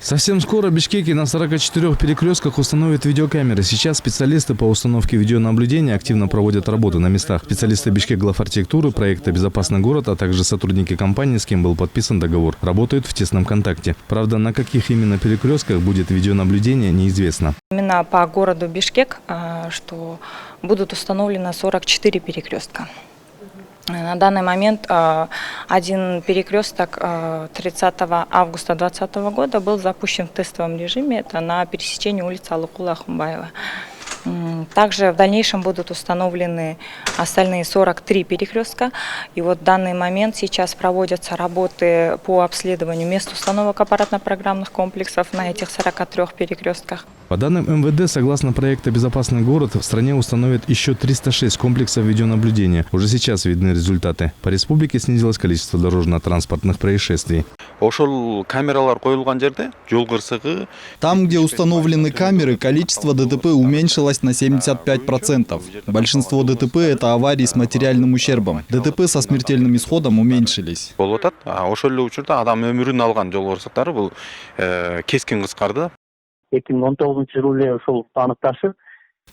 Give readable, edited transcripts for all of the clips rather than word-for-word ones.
Совсем скоро в Бишкеке на 44 перекрестках установят видеокамеры. Сейчас специалисты по установке видеонаблюдения активно проводят работу на местах. Специалисты Бишкек-Главархитектуры, проекта «Безопасный город», а также сотрудники компании, с кем был подписан договор, работают в тесном контакте. Правда, на каких именно перекрестках будет видеонаблюдение, неизвестно. Именно по городу Бишкек, что будут установлены 44 перекрестка. На данный момент один перекресток 30 августа 2020 года был запущен в тестовом режиме. Это на пересечении улицы Алыкулы Ахунбаева. Также в дальнейшем будут установлены остальные 43 перекрестка. И вот в данный момент сейчас проводятся работы по обследованию мест установок аппаратно-программных комплексов на этих 43 перекрестках. По данным МВД, согласно проекту «Безопасный город», в стране установят еще 306 комплексов видеонаблюдения. Уже сейчас видны результаты. По республике снизилось количество дорожно-транспортных происшествий. Там, где установлены камеры, количество ДТП уменьшилось на 75%. Большинство ДТП – это аварии с материальным ущербом. ДТП со смертельным исходом уменьшились. В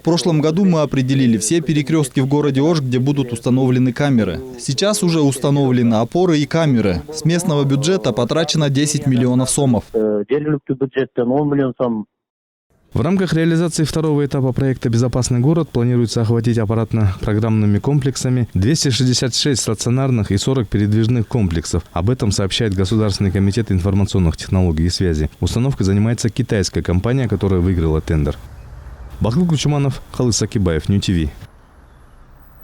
прошлом году мы определили все перекрестки в городе Ош, где будут установлены камеры. Сейчас уже установлены опоры и камеры. С местного бюджета потрачено 10 миллионов сомов. В рамках реализации второго этапа проекта «Безопасный город» планируется охватить аппаратно-программными комплексами 266 стационарных и 40 передвижных комплексов. Об этом сообщает Государственный комитет информационных технологий и связи. Установкой занимается китайская компания, которая выиграла тендер. Бахтылк Кучуманов, Халыс Акибаев, Нью ТВ.